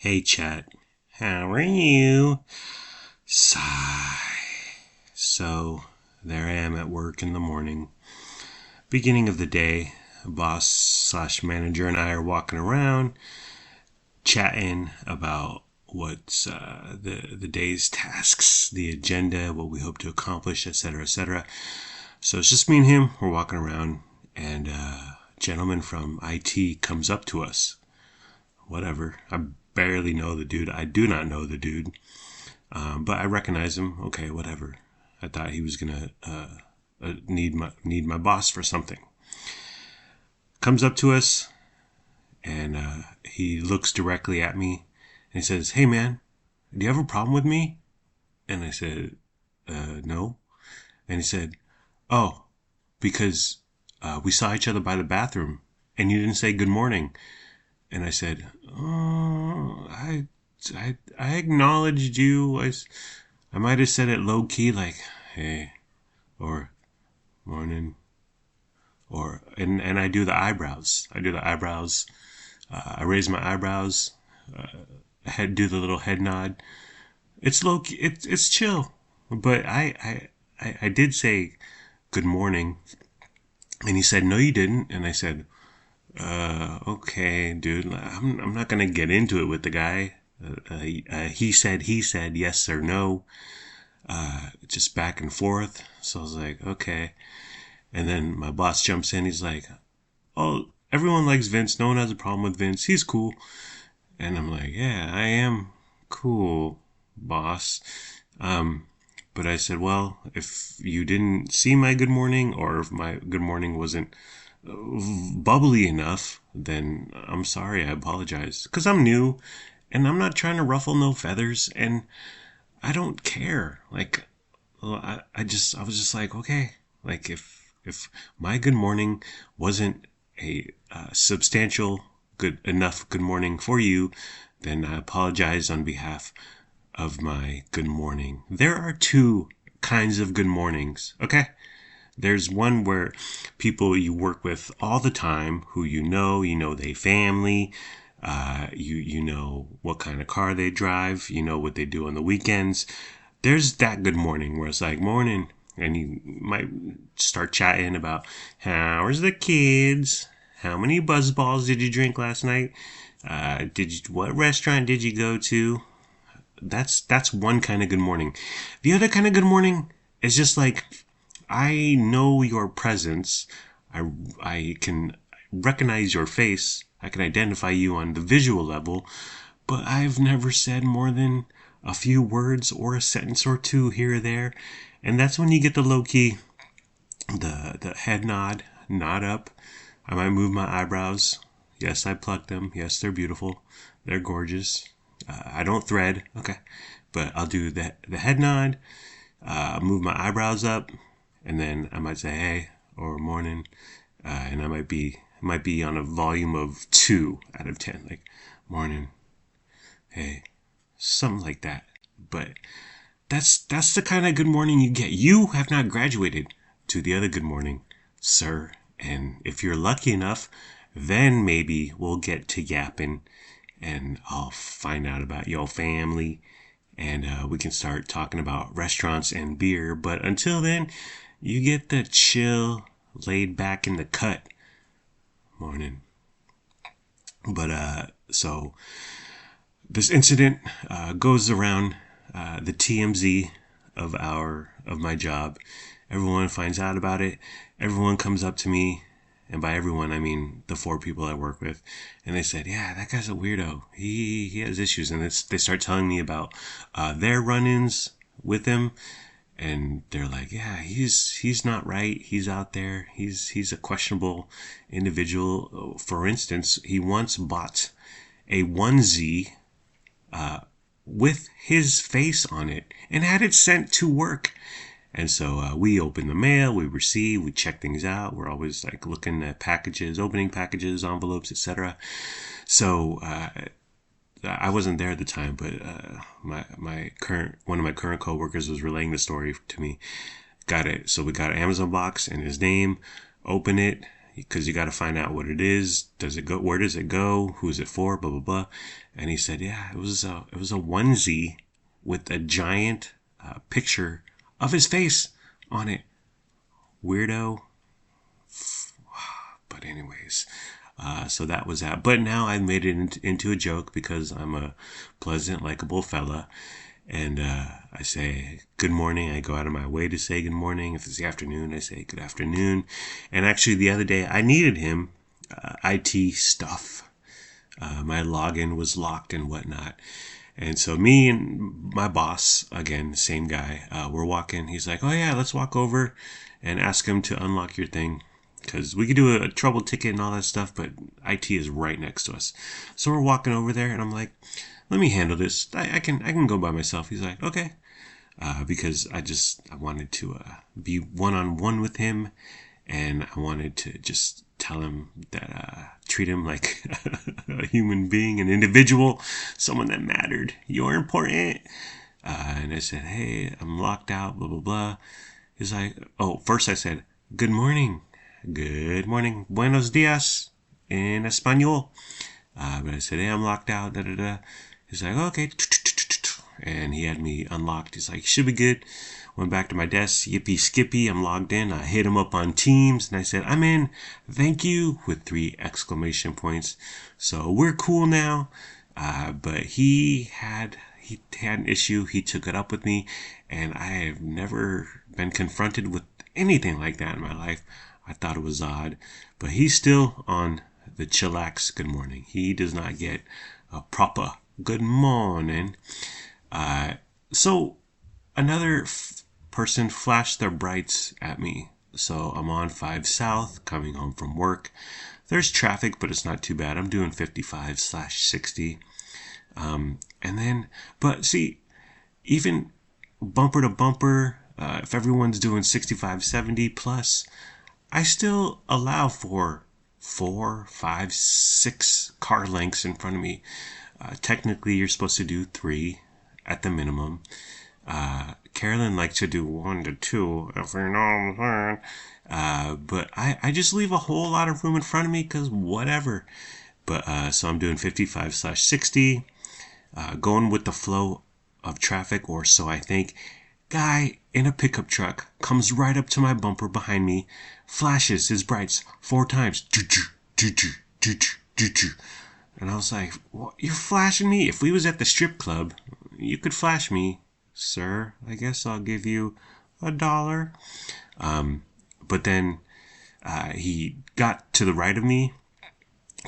Hey chat, how are you? Sigh. So, there I am at work in the morning. Beginning of the day, boss slash manager and I are walking around, chatting about what's the day's tasks, the agenda, what we hope to accomplish, etc., etc. So it's just me and him. We're walking around, and a gentleman from IT comes up to us. Whatever. I barely know the dude. I do not know the dude. But I recognize him. Okay, whatever. I thought he was gonna need my boss for something. Comes up to us and he looks directly at me and he says, "Hey man, do you have a problem with me?" And I said, "No." And he said, "Oh, because we saw each other by the bathroom and you didn't say good morning." And I said, "Oh, I acknowledged you. I might have said it low key, like, hey, or morning, and I do the eyebrows. I raise my eyebrows. Do the little head nod. It's low key. It's chill. But I did say good morning, and he said no, you didn't. And I said, okay, dude. I'm not gonna get into it with the guy. He said, yes or no, just back and forth. So I was like, okay. And then my boss jumps in. He's like, "Oh, everyone likes Vince. No one has a problem with Vince. He's cool." And I'm like, "Yeah, I am cool, boss." But I said, "Well, if you didn't see my good morning, or if my good morning wasn't bubbly enough, then I'm sorry. I apologize. Because I'm new, and I'm not trying to ruffle no feathers, and I don't care. Like, well, I was just like, okay, like if my good morning wasn't a substantial good morning for you, then I apologize on behalf of my good morning. There are two kinds of good mornings, okay? There's one where people you work with all the time, who you know they family, you know what kind of car they drive, you know what they do on the weekends. There's that good morning where it's like, morning, and you might start chatting about how's the kids, how many buzz balls did you drink last night, what restaurant did you go to. That's one kind of good morning. The other kind of good morning is just like, I know your presence. I can recognize your face. I can identify you on the visual level, but I've never said more than a few words or a sentence or two here or there. And that's when you get the low key, the head nod up. I might move my eyebrows. Yes, I pluck them. Yes, they're beautiful. They're gorgeous. I don't thread. Okay. But I'll do the head nod, move my eyebrows up, and then I might say hey or morning, and I might be on a volume of 2 out of 10, like morning, hey, something like that. But that's the kind of good morning you get. You have not graduated to the other good morning, sir. And if you're lucky enough, then maybe we'll get to yapping, and I'll find out about your family, and we can start talking about restaurants and beer. But until then, you get the chill, laid back in the cut morning. But so this incident goes around the TMZ of my job. Everyone finds out about it. Everyone comes up to me, and by everyone I mean the 4 people I work with, and they said, "Yeah, that guy's a weirdo. He has issues." And they start telling me about their run-ins with him, and they're like, "Yeah, he's not right. He's out there. He's a questionable individual. For instance, he once bought a onesie with his face on it and had it sent to work." And so we open the mail, we receive, we check things out. We're always like looking at packages, opening packages, envelopes, etc. So I wasn't there at the time, but one of my current coworkers was relaying the story to me. Got it. So we got an Amazon box and his name. Open it. because you got to find out what it is. Does it go? Where does it go? Who is it for? Blah blah blah. And he said, yeah, it was a onesie with a giant picture of his face on it. Weirdo. But anyways, so that was that. But now I've made it into a joke because I'm a pleasant, likable fella. And I say good morning. I go out of my way to say good morning. If it's the afternoon, I say good afternoon. And actually, the other day, I needed him. IT stuff. My login was locked and whatnot. And so me and my boss, again, same guy, we're walking. He's like, oh, yeah, let's walk over and ask him to unlock your thing. Because we could do a trouble ticket and all that stuff, but IT is right next to us. So we're walking over there, and I'm like, let me handle this. I can go by myself. He's like, okay. Because I wanted to be one-on-one with him, and I wanted to just tell him that, treat him like a human being, an individual, someone that mattered. You're important. And I said, hey, I'm locked out, blah, blah, blah. He's like, oh, first I said, good morning. Good morning. Buenos dias in Espanol. But I said, hey, I'm locked out, da, da, da. He's like, okay. And he had me unlocked. He's like, should be good. Went back to my desk. Yippee skippy. I'm logged in. I hit him up on Teams and I said, I'm in. Thank you with 3 exclamation points. So we're cool now. But he had an issue. He took it up with me, and I have never been confronted with anything like that in my life. I thought it was odd, but he's still on the chillax good morning. He does not get a proper good morning. So another person flashed their brights at me. So I'm on 5 South coming home from work. There's traffic, but it's not too bad. I'm doing 55/60. But see, even bumper to bumper, if everyone's doing 65/70 plus, I still allow for 4, 5, 6 car lengths in front of me. Technically, you're supposed to do 3 at the minimum. Carolyn likes to do 1 to 2, if you know what I'm saying. But I just leave a whole lot of room in front of me because whatever. But so I'm doing 55/60, going with the flow of traffic, or so I think. Guy in a pickup truck comes right up to my bumper behind me, flashes his brights 4 times. And I was like, what? You're flashing me? If we was at the strip club, you could flash me, sir. I guess I'll give you $1. But then he got to the right of me,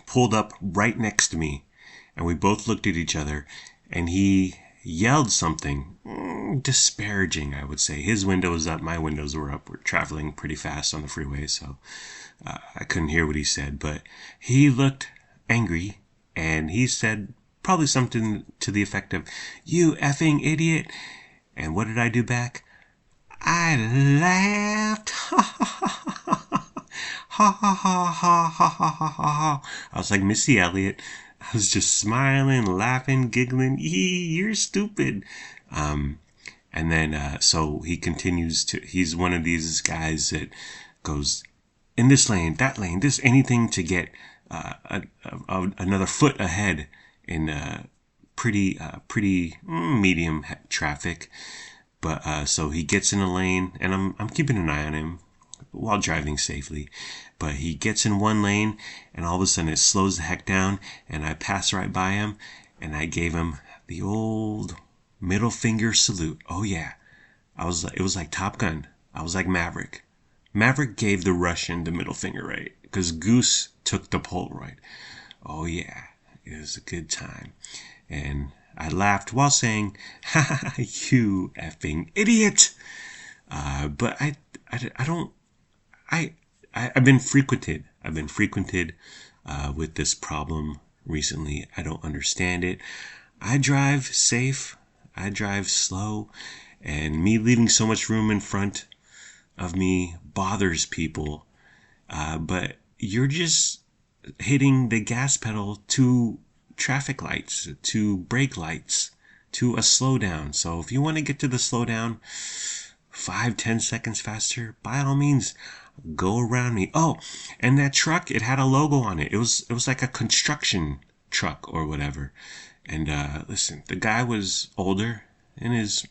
pulled up right next to me, and we both looked at each other, and he yelled something disparaging, I would say. His window was up, my windows were up. We're traveling pretty fast on the freeway, so I couldn't hear what he said, but he looked angry, and he said probably something to the effect of, you effing idiot. And what did I do back? I laughed. Ha ha ha ha ha ha ha ha ha. I was like Missy Elliott. I was just smiling, laughing, giggling. You're stupid. And then, so he continues he's one of these guys that goes in this lane, that lane, this, anything to get, another foot ahead in, pretty medium traffic. But, so he gets in a lane, and I'm keeping an eye on him while driving safely. But he gets in one lane, and all of a sudden it slows the heck down, and I pass right by him, and I gave him the old middle finger salute. Oh yeah. It was like Top Gun. I was like Maverick. Maverick gave the Russian the middle finger, right? Because Goose took the Polaroid. Oh yeah. It was a good time. And I laughed while saying, ha ha, you effing idiot. But I've been frequented with this problem recently. I don't understand it. I drive safe. I drive slow. And me leaving so much room in front of me bothers people. But you're just hitting the gas pedal to traffic lights, to brake lights, to a slowdown. So if you want to get to the slowdown 5-10 seconds faster, by all means, go around me. Oh, and that truck, it had a logo on it. It was like a construction truck or whatever. And listen, the guy was older, in his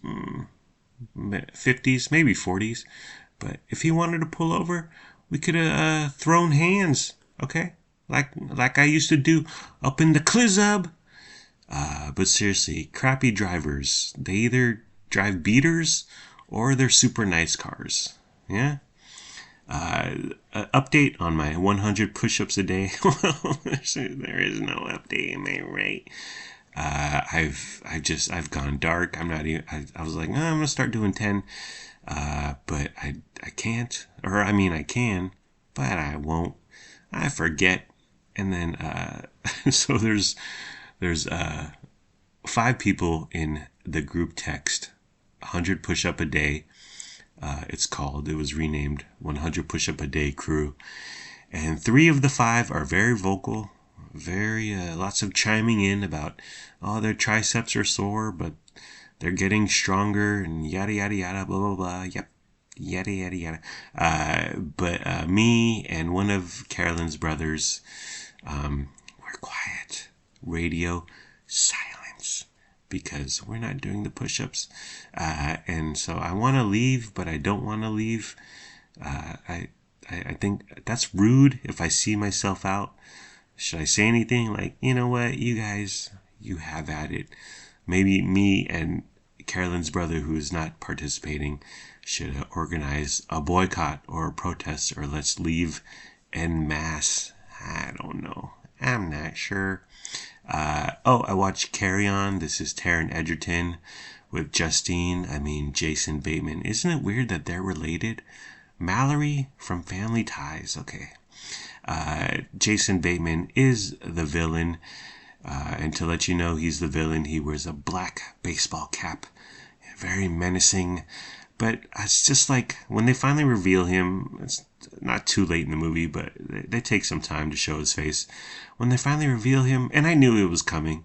50s, maybe 40s. But if he wanted to pull over, we could have thrown hands, okay? Like I used to do up in the club. But seriously, crappy drivers, they either drive beaters or they're super nice cars. Yeah? Update on my 100 push-ups a day. Well, there is no update, am I right? I've gone dark. I'm not even, I was like, oh, I'm gonna start doing 10. But I can't, or I mean, I can, but I won't. I forget. And then, so there's 5 people in the group text, 100 push up a day. It was renamed 100 push up a day crew. And 3 of the 5 are very vocal, very, lots of chiming in about, oh, their triceps are sore, but they're getting stronger and yada, yada, yada, blah, blah, blah. Yep. Yada, yada, yada. But me and one of Carolyn's brothers, we're quiet. Radio silence. Because we're not doing the push-ups. And so I want to leave, but I don't want to leave. I think that's rude if I see myself out. Should I say anything? Like, you know what, you guys, you have at it. Maybe me and Carolyn's brother, who is not participating, should organize a boycott or a protest, or let's leave en masse. I don't know. I'm not sure. I watched Carry On. This is Taron Egerton with Jason Bateman. Isn't it weird that they're related? Mallory from Family Ties. Okay. Jason Bateman is the villain. And to let you know he's the villain, he wears a black baseball cap. Very menacing. But it's just like, when they finally reveal him, it's not too late in the movie, but they take some time to show his face. When they finally reveal him, and I knew it was coming,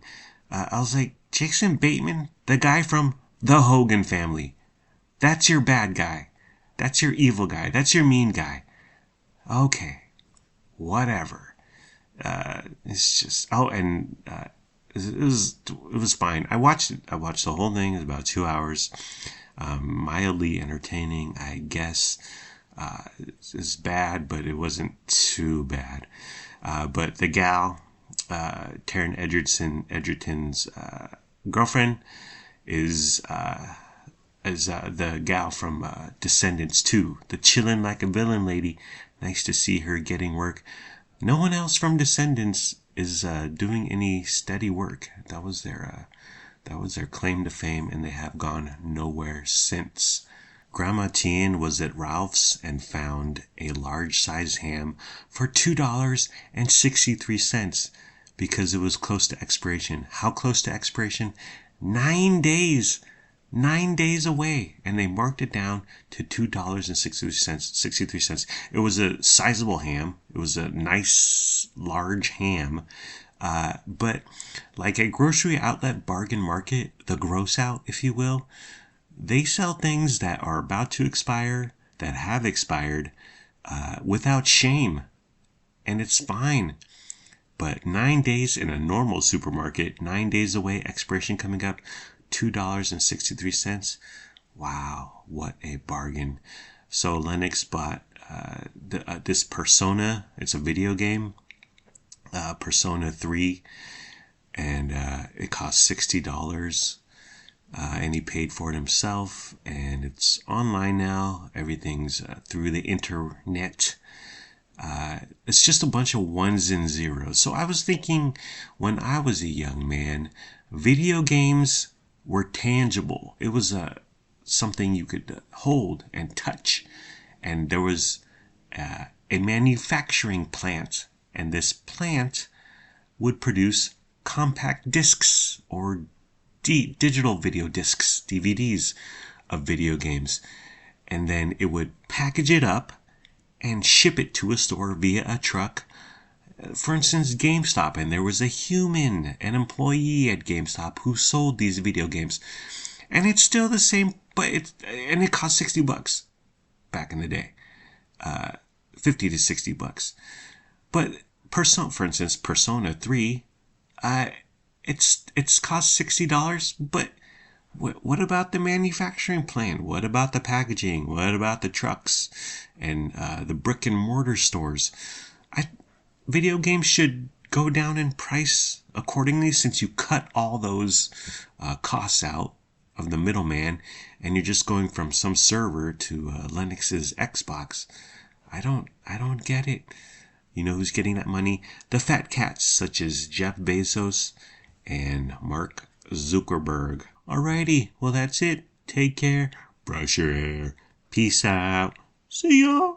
I was like, Jason Bateman, the guy from the Hogan family. That's your bad guy. That's your evil guy. That's your mean guy. Okay. Whatever. It's just, it was fine. I watched the whole thing. It was about 2 hours. Mildly entertaining, I guess. It's bad, but it wasn't too bad. But the gal, Taron Egerton's girlfriend, is the gal from Descendants 2, the chillin' like a villain lady. Nice to see her getting work. No one else from Descendants is doing any steady work. That was their claim to fame, and they have gone nowhere since. Grandma Tien was at Ralph's and found a large-sized ham for $2.63 because it was close to expiration. How close to expiration? 9 days. 9 days away. And they marked it down to $2.63. It was a sizable ham. It was a nice, large ham. But like a grocery outlet bargain market, the gross out, if you will, they sell things that are about to expire, that have expired, without shame. And it's fine. But 9 days in a normal supermarket, 9 days away, expiration coming up, $2.63. Wow, what a bargain. So Lennox bought this Persona. It's a video game. Persona 3, and it cost $60, and he paid for it himself, and it's online now. Everything's through the internet. It's just a bunch of ones and zeros. So I was thinking, when I was a young man, video games were tangible. It was something you could hold and touch, and there was a manufacturing plant. And this plant would produce compact discs or digital video discs, DVDs of video games. And then it would package it up and ship it to a store via a truck. For instance, GameStop. And there was an employee at GameStop who sold these video games. And it's still the same, but it cost $60 back in the day. 50 to 60 bucks. But Persona, for instance, Persona 3, it's cost $60, but what about the manufacturing plant? What about the packaging? What about the trucks and the brick and mortar stores? Video games should go down in price accordingly, since you cut all those costs out of the middleman, and you're just going from some server to Linux's Xbox. I don't get it. You know who's getting that money? The fat cats, such as Jeff Bezos and Mark Zuckerberg. Alrighty, well that's it. Take care. Brush your hair. Peace out. See ya.